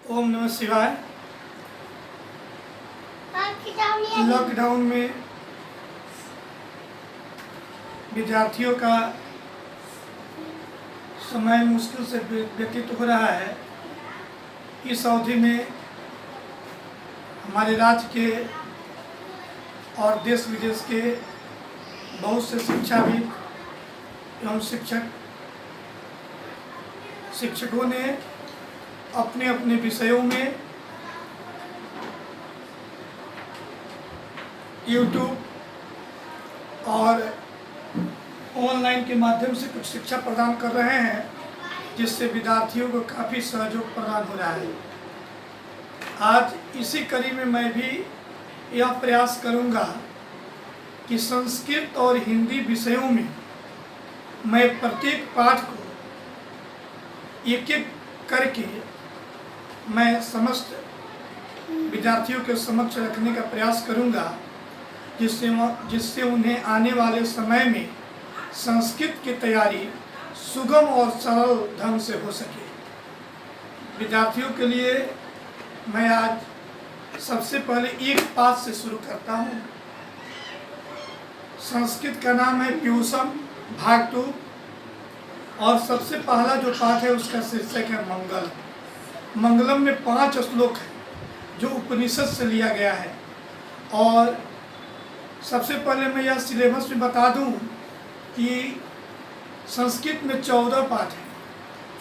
ओम नमः शिवाय। लॉकडाउन में विद्यार्थियों का समय मुश्किल से व्यतीत हो रहा है। इस अवधि में हमारे राज्य के और देश विदेश के बहुत से शिक्षाविद एवं शिक्षकों ने अपने अपने विषयों में यूट्यूब और ऑनलाइन के माध्यम से कुछ शिक्षा प्रदान कर रहे हैं, जिससे विद्यार्थियों को काफ़ी सहयोग प्रदान हो रहा है। आज इसी कड़ी में मैं भी यह प्रयास करूंगा कि संस्कृत और हिंदी विषयों में मैं प्रत्येक पाठ को एक एक करके मैं समस्त विद्यार्थियों के समक्ष रखने का प्रयास करूंगा, जिससे उन्हें आने वाले समय में संस्कृत की तैयारी सुगम और सरल ढंग से हो सके। विद्यार्थियों के लिए मैं आज सबसे पहले एक पाठ से शुरू करता हूँ। संस्कृत का नाम है प्यूषम भाग 2 और सबसे पहला जो पाठ है उसका शीर्षक है मंगल। मंगलम में 5 श्लोक है जो उपनिषद से लिया गया है। और सबसे पहले मैं यह सिलेबस में बता दूं कि संस्कृत में 14 पाठ है।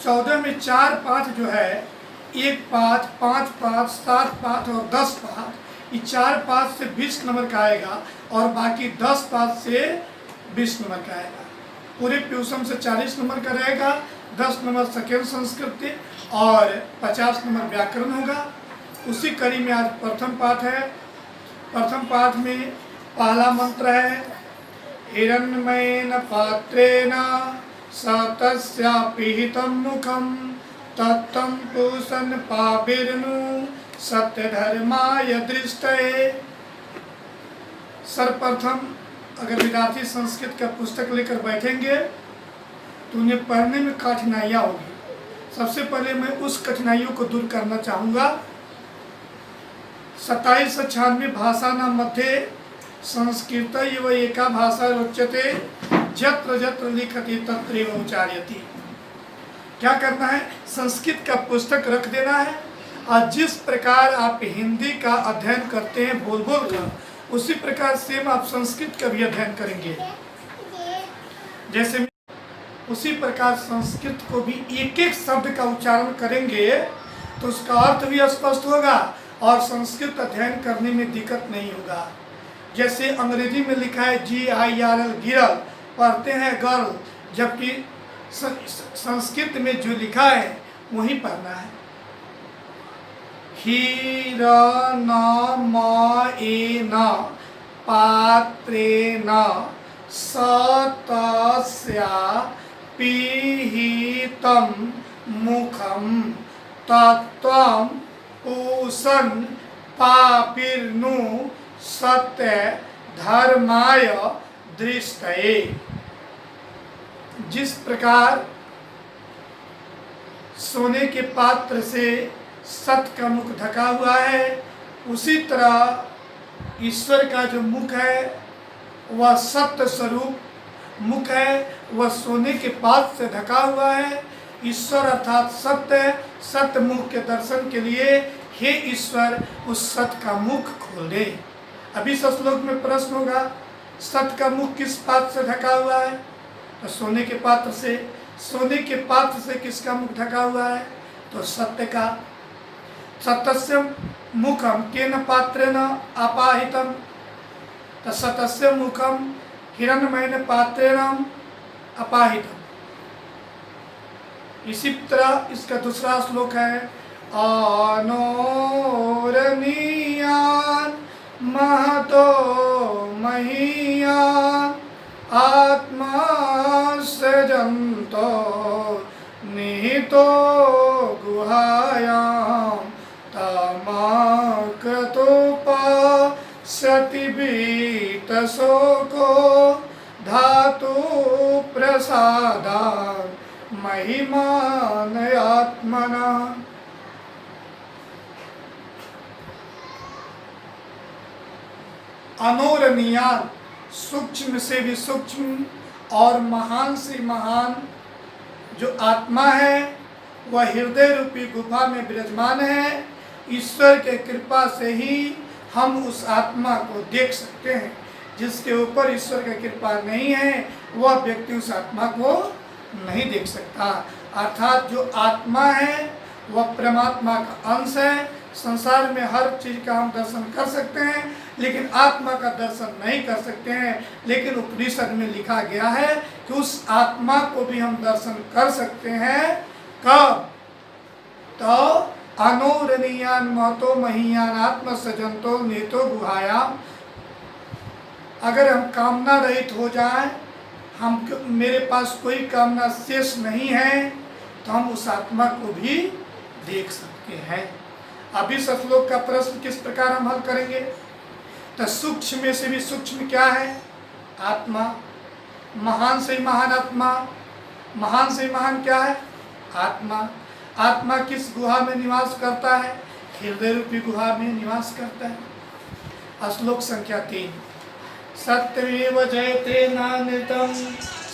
14 में 4 पाठ जो है, 1 पाठ, 5 पाठ, 7 पाठ और 10 पाठ, ये 4 पाठ से 20 नंबर का आएगा और बाकी 10 पाठ से 20 नंबर का आएगा। पूरे प्यूषम से 40 नंबर का रहेगा, 10 नंबर सेकेंड संस्कृत और 50 नंबर व्याकरण होगा। उसी कड़ी में आज प्रथम पाठ है। प्रथम पाठ में पहला मंत्र है हिरण्मयेन पात्रेण सतस्यापिहितं मुखं तत्तं पूषन् पाविर्नु सत्यधर्माय दृष्टये। सर्वप्रथम अगर विद्यार्थी संस्कृत का पुस्तक लेकर बैठेंगे तो उन्हें पढ़ने में कठिनाइयाँ होगी। सबसे पहले मैं उस कठिनाइयों को दूर करना चाहूँगा। 2796 भाषा न मध्ये संस्कृत एव एका भाषा रोचते जत्र जत्र लिखति तत्रैव उच्चार्यति। क्या करना है? संस्कृत का पुस्तक रख देना है और जिस प्रकार आप हिंदी का अध्ययन करते हैं बोल बोल कर, उसी प्रकार सेम आप संस्कृत का भी अध्ययन करेंगे। जैसे उसी प्रकार संस्कृत को भी एक एक शब्द का उच्चारण करेंगे तो उसका अर्थ भी स्पष्ट होगा और संस्कृत अध्ययन करने में दिक्कत नहीं होगा। जैसे अंग्रेजी में लिखा है GIRL गिरल, पढ़ते हैं गर्ल, जबकि संस्कृत में जो लिखा है वही पढ़ना है। हिरण्मयेन पात्रेण सतस्या पिहितं मुखं तत्त्वं पूषन् पाविर्नु सत्य धर्माय दृष्टये। जिस प्रकार सोने के पात्र से सत्य का मुख ढका हुआ है, उसी तरह ईश्वर का जो मुख है वह सत्य स्वरूप मुख है, वह सोने के पात्र से ढका हुआ है। ईश्वर अर्थात सत्य मुख के दर्शन के लिए हे ईश्वर उस सत्य का मुख खोल दे। अभी इस श्लोक में प्रश्न होगा, सत्य का मुख किस पात्र से ढका हुआ है? तो सोने के पात्र से। सोने के पात्र से किसका मुख ढका हुआ है? तो सत्य का। सत्यस्य मुखम केन पात्रेण आपाहितम, तो सत्यस्य मुखम हिरण्मयेन पात्रेण अपाहितम। इसी तरह इसका दूसरा श्लोक है अनोरणीयान् महतो महीयान् आत्मा सृजन्तो निहितो गुहायां तमाकृतोपश्यति वीतशोको धातु प्रसादान् महिमान आत्मना। अनोरणीयान, सूक्ष्म से भी सूक्ष्म और महान से महान जो आत्मा है वह हृदय रूपी गुफा में विराजमान है। ईश्वर के कृपा से ही हम उस आत्मा को देख सकते हैं। जिसके ऊपर ईश्वर की कृपा नहीं है वह व्यक्ति उस आत्मा को नहीं देख सकता। अर्थात जो आत्मा है वह परमात्मा का अंश है। संसार में हर चीज का हम दर्शन कर सकते हैं लेकिन आत्मा का दर्शन नहीं कर सकते हैं। लेकिन उपनिषद में लिखा गया है कि उस आत्मा को भी हम दर्शन कर सकते हैं। कब? तो अनोरणीयान महतो महीयान आत्म सजंतो नेतो गुहायाम। अगर हम कामना रहित हो जाए, मेरे पास कोई कामना शेष नहीं है, तो हम उस आत्मा को भी देख सकते हैं। अभी इस श्लोक का प्रश्न किस प्रकार हम हल करेंगे? तो सूक्ष्म में से भी सूक्ष्म क्या है? आत्मा। महान से महान आत्मा। महान से महान क्या है? आत्मा। आत्मा किस गुहा में निवास करता है? हृदय रूपी गुहा में निवास करता है। श्लोक संख्या 3। सत्यमेव जयते नानृतं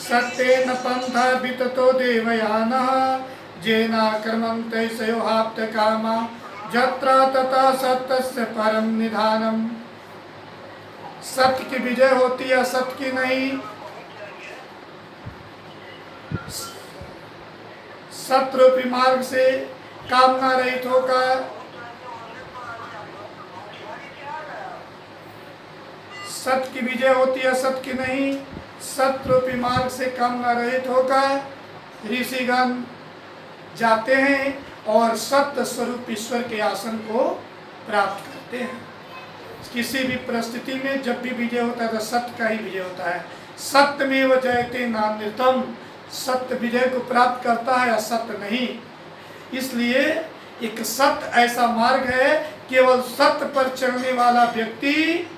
सत्येन पंथा विततो देवयानः जेनाक्रमन्ते सयोहाप्त कामा यत्र तथा सत्यस्य परम निधानम। सत्य की विजय होती है, असत्य की नहीं। सत्य रूपी मार्ग से कामना रहित होकर सत्य की विजय होती है, असत्य की नहीं। सत्य रूपी मार्ग से कामना रहित होकर ऋषिगण जाते हैं और सत्य स्वरूप ईश्वर के आसन को प्राप्त करते हैं। किसी भी परिस्थिति में जब भी विजय होता है तो सत्य का ही विजय होता है। सत्यमेव जयते नान्यतम। सत्य विजय को प्राप्त करता है, असत्य नहीं। इसलिए एक सत्य ऐसा मार्ग है, केवल सत्य पर चलने वाला व्यक्ति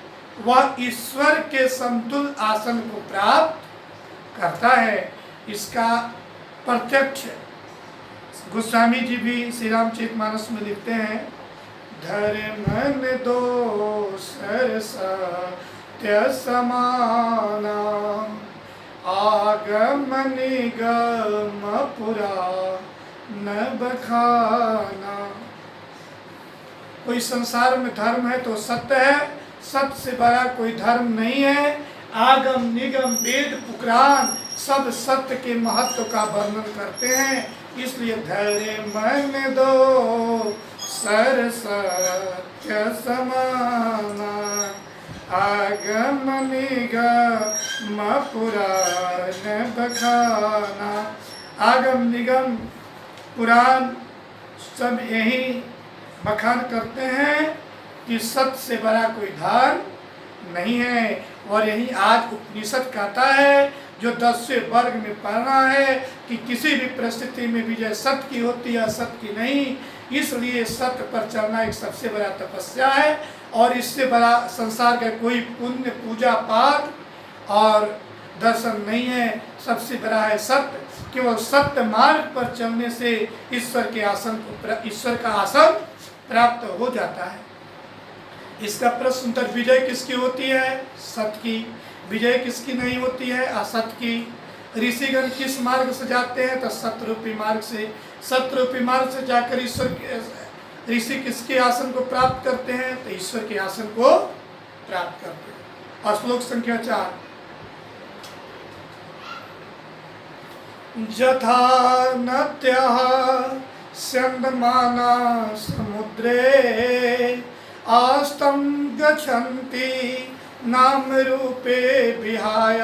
वह ईश्वर के समतुल आसन को प्राप्त करता है। इसका प्रत्यक्ष गोस्वामी जी भी श्री रामचरितमानस में लिखते हैं, धर्म दोसर सत्य समाना आगम निगम पुराण बखाना। कोई संसार में धर्म है तो सत्य है, सत्य से बड़ा कोई धर्म नहीं है। आगम निगम वेद पुराण सब सत्य के महत्व का वर्णन करते हैं। इसलिए धर्म दो सर सत्य समाना आगम निगम पुराण बखाना। आगम निगम पुराण सब यही बखान करते हैं कि सत्य से बड़ा कोई धर्म नहीं है। और यही आज उपनिषद कहता है, जो 10वें वर्ग में पढ़ना है कि किसी भी परिस्थिति में विजय सत्य की होती है, असत्य की नहीं। इसलिए सत्य पर चलना एक सबसे बड़ा तपस्या है और इससे बड़ा संसार का कोई पुण्य पूजा पाठ और दर्शन नहीं है। सबसे बड़ा है सत्य। केवल सत्य मार्ग पर चलने से ईश्वर के आसन को ईश्वर का आसन प्राप्त हो जाता है। इसका प्रश्न उत्तर, विजय किसकी होती है? सत्य की। विजय किसकी नहीं होती है? असत्य की। ऋषिगण किस मार्ग से जाते हैं? तो सत्य रूपी मार्ग से। सत्य रूपी मार्ग से जाकर ईश्वर के ऋषि किसके आसन को प्राप्त करते हैं? तो ईश्वर के आसन को प्राप्त करते हैं। और श्लोक संख्या 4। यथा नद्यः स्यन्दमाना समुद्रे आस्तं गच्छन्ति नाम रूपे विहाय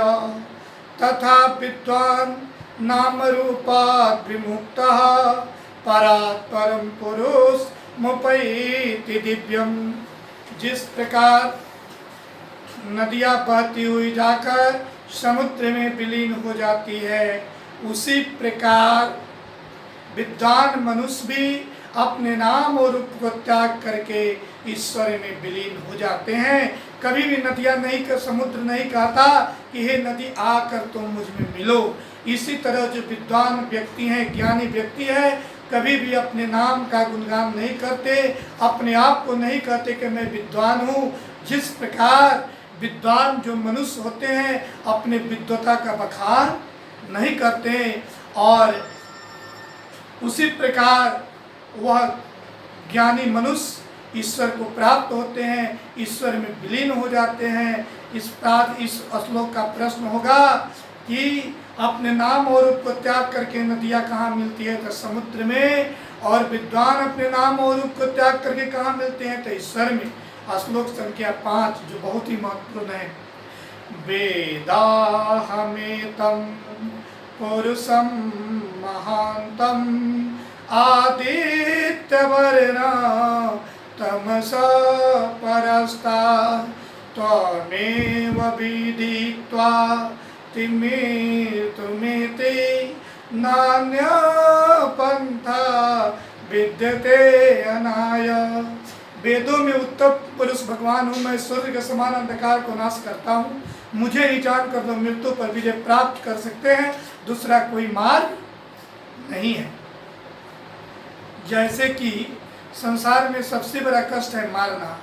तथा विद्वान् नाम रूपात् विमुक्तः परात् परम पुरुष मुपैति दिव्यम। जिस प्रकार नदियाँ बहती हुई जाकर समुद्र में विलीन हो जाती है, उसी प्रकार विद्वान मनुष्य भी अपने नाम और रूप को त्याग करके ईश्वर में विलीन हो जाते हैं। कभी भी नदियाँ नहीं कर, समुद्र नहीं कहता कि हे नदी आकर तुम मुझ में मिलो। इसी तरह जो विद्वान व्यक्ति हैं, ज्ञानी व्यक्ति है, कभी भी अपने नाम का गुणगान नहीं करते, अपने आप को नहीं कहते कि मैं विद्वान हूँ। जिस प्रकार विद्वान जो मनुष्य होते हैं अपने विद्वता का बखान नहीं करते, और उसी प्रकार वह ज्ञानी मनुष्य ईश्वर को प्राप्त होते हैं, ईश्वर में विलीन हो जाते हैं। इस श्लोक का प्रश्न होगा कि अपने नाम और रूप को त्याग करके नदियाँ कहाँ मिलती है, तो समुद्र में, और विद्वान अपने नाम और रूप को त्याग करके कहाँ मिलते हैं, तो ईश्वर में। श्लोक संख्या 5 जो बहुत ही महत्वपूर्ण है। वेदाहमेतं पुरुषं महान्तं आदित्यवर्णं तमसा परस्तात् त्वमेव विदित्वा तिमिर्तुमेति नान्यः पन्था विद्यते अनाय। वेदों में उत्तम पुरुष भगवान हूँ, मैं सूर्य के समान अंधकार को नाश करता हूँ, मुझे ही जान कर दो मृत्यु पर विजय प्राप्त कर सकते हैं, दूसरा कोई मार्ग नहीं है। जैसे कि संसार में सबसे बड़ा कष्ट है मारना,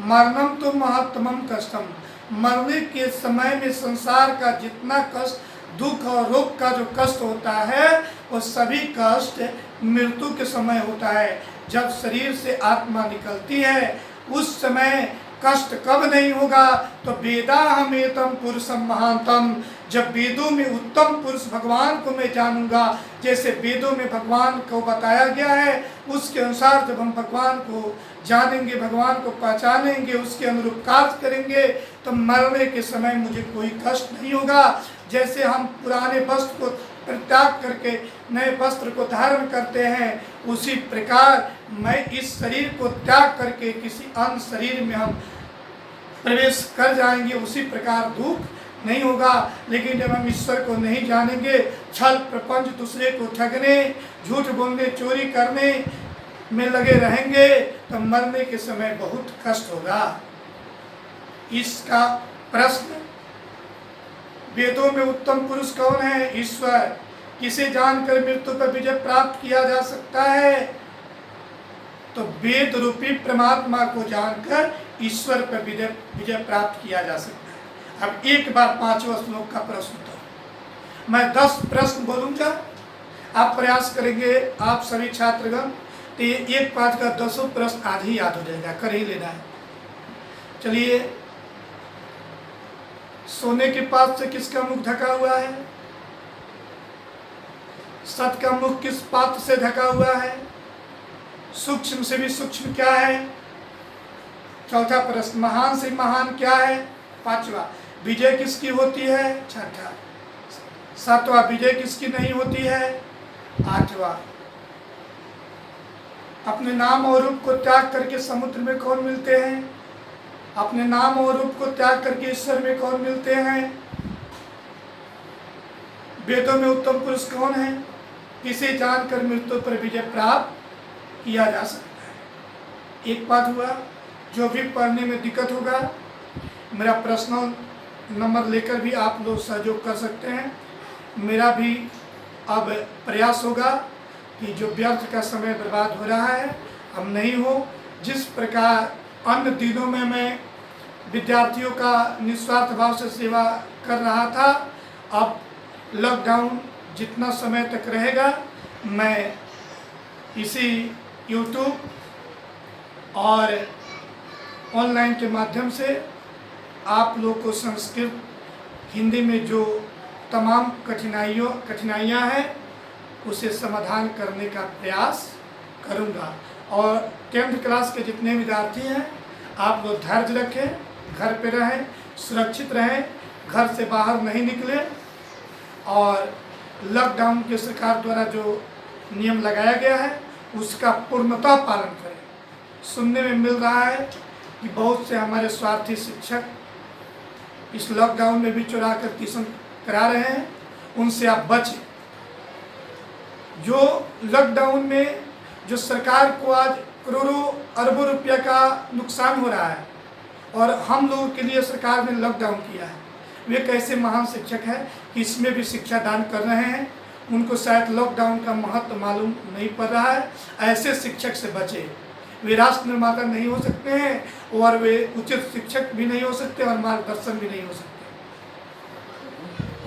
मरणम तो महत्तमम कष्टम। मरने के समय में संसार का जितना कष्ट, दुख और रोग का जो कष्ट होता है, वो सभी कष्ट मृत्यु के समय होता है। जब शरीर से आत्मा निकलती है उस समय कष्ट कब नहीं होगा, तो वेदाहमेतं पुरुषं महांतम, जब वेदों में उत्तम पुरुष भगवान को मैं जानूंगा, जैसे वेदों में भगवान को बताया गया है उसके अनुसार जब हम भगवान को जानेंगे, भगवान को पहचानेंगे, उसके अनुरूप कार्य करेंगे, तो मरने के समय मुझे कोई कष्ट नहीं होगा। जैसे हम पुराने वस्त्र को परित्याग करके नए वस्त्र को धारण करते हैं, उसी प्रकार मैं इस शरीर को त्याग करके किसी अन्य शरीर में हम प्रवेश कर जाएंगे, उसी प्रकार दुख नहीं होगा। लेकिन जब हम ईश्वर को नहीं जानेंगे, छल प्रपंच, दूसरे को ठगने, झूठ बोलने, चोरी करने में लगे रहेंगे, तो मरने के समय बहुत कष्ट होगा। इसका प्रश्न, वेदों में उत्तम पुरुष कौन है? ईश्वर। किसे जानकर मृत्यु पर विजय प्राप्त किया जा सकता है? तो वेद रूपी परमात्मा को जानकर ईश्वर पर विजय प्राप्त किया जा सकता है। अब एक बार 5वां श्लोक का प्रश्न उत्तर, मैं 10 प्रश्न बोलूंगा, आप प्रयास करेंगे, आप सभी छात्रगण, तो ये 1-5 का 10 प्रश्न आज ही याद हो जाएगा, कर ही लेना है। चलिए, सोने के पात्र से किसका मुख ढका हुआ है? सत का मुख किस पात्र से ढका हुआ है? सूक्ष्म से भी सूक्ष्म क्या है? चौथा प्रश्न, महान से महान क्या है? 5वां, विजय किसकी होती है? 6ठा। 7वां, विजय किसकी नहीं होती है? 8वां, अपने नाम और रूप को त्याग करके समुद्र में कौन मिलते हैं? अपने नाम और रूप को त्याग करके ईश्वर में कौन मिलते हैं? वेदों में उत्तम पुरुष कौन है? किसे जानकर मृत्यु पर विजय प्राप्त किया जा सकता है? एक बात हुआ, जो भी पढ़ने में दिक्कत होगा मेरा पर्सनल नंबर लेकर भी आप लोग सहयोग कर सकते हैं। मेरा भी अब प्रयास होगा कि जो व्यर्थ का समय बर्बाद हो रहा है हम नहीं हो। जिस प्रकार अन्य दिनों में मैं विद्यार्थियों का निस्वार्थ भाव से सेवा कर रहा था, अब लॉकडाउन जितना समय तक रहेगा मैं इसी यूट्यूब और ऑनलाइन के माध्यम से आप लोग को संस्कृत हिंदी में जो तमाम कठिनाइयाँ हैं उसे समाधान करने का प्रयास करूँगा। और 10th क्लास के जितने विद्यार्थी हैं आप लोग धैर्य रखें, घर पे रहें, सुरक्षित रहें, घर से बाहर नहीं निकलें, और लॉकडाउन के सरकार द्वारा जो नियम लगाया गया है उसका पूर्णतः पालन करें। सुनने में मिल रहा है कि बहुत से हमारे स्वार्थी शिक्षक इस लॉकडाउन में भी चुरा कर ट्यूशन करा रहे हैं, उनसे आप बचें। जो लॉकडाउन में जो सरकार को आज करोड़ों अरबों रुपया का नुकसान हो रहा है और हम लोगों के लिए सरकार ने लॉकडाउन किया है, वे कैसे महान शिक्षक हैं कि इसमें भी शिक्षा दान कर रहे हैं। उनको शायद लॉकडाउन का महत्व मालूम नहीं पड़ रहा है। ऐसे शिक्षक से बचे। वे राष्ट्र निर्माता नहीं हो सकते हैं और वे उचित शिक्षक भी नहीं हो सकते और मार्गदर्शन भी नहीं हो सकते।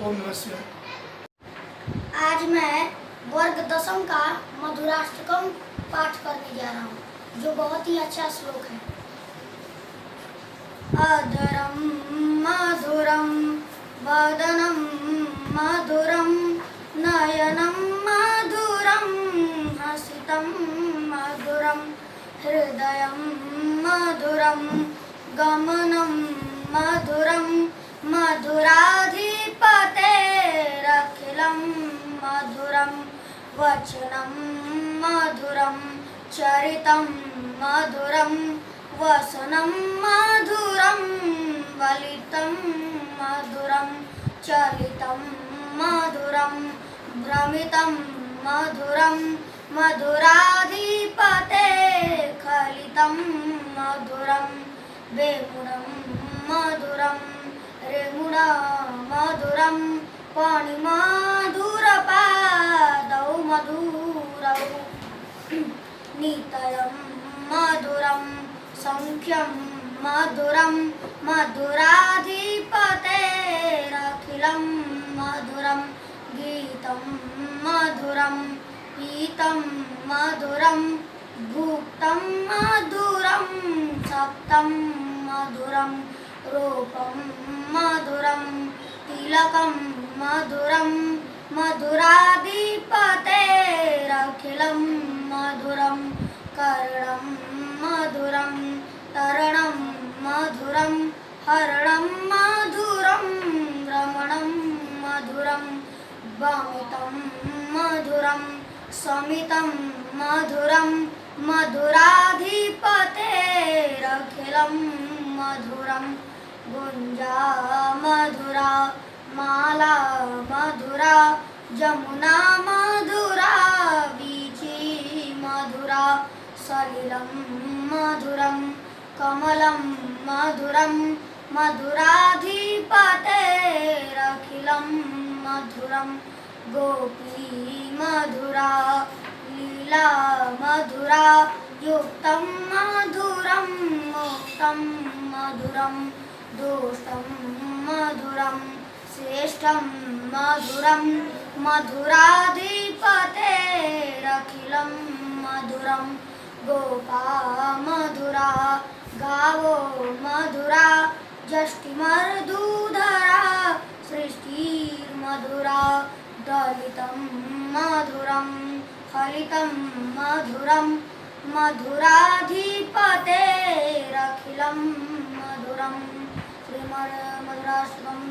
ओम नमः शिवाय। आज मैं वर्ग दशम का मधुराष्टकम पाठ करने जा रहा हूँ, जो बहुत ही अच्छा श्लोक है। अधरम मधुरम वदनम मधुरम नयनम मधुरम हसितम मधुरम हृदयम मधुरम गमनम मधुरम मधुराधिपतेरखिलं मधुरं वचनं मधुरं चरितं मधुरं वसनं मधुरं वलितं मधुरं चलितं मधुरं भ्रमितं मधुरं मधुराधिपतेर्खलितं मधुरं वेमुनं मधुरं रेमुणा मधुरं पाणिमधुरपादौ मधुरौ नीतयं मधुरं सङ्ख्यं मधुरं मधुराधिपतेरखिलं मधुरं गीतं मधुरं पीतं मधुरं भुक्तं मधुरं सप्तं मधुरं रूपं मधुरं तिलकं मधुरं मधुराधिपतेरखिलं मधुरं कर्णं मधुरं तरणं मधुरं हरणं मधुरं रमणं मधुरं वामितं मधुरं समितं मधुरं मधुराधिपतेरखिलं मधुरं गुंजा मधुरा माला मधुरा जमुना मधुरा वीची मधुरा सलिलं मधुरं कमलं मधुरं मधुराधिपतेरखिलं मधुरं गोपी मधुरा लीला मधुरा युक्तं मधुरं मुक्तं मधुरं दोषं मधुरं श्रेष्ठं मधुरं मधुराधिपतेरखिलं मधुरं गोपा मधुरा गावो मधुरा जष्टिमर्दूधरा सृष्टिर्मधुरा दलितं मधुरं फलितं मधुरं मधुराधिपतेरखिलं मधुरं श्रीमद् मधुराष्टकम्।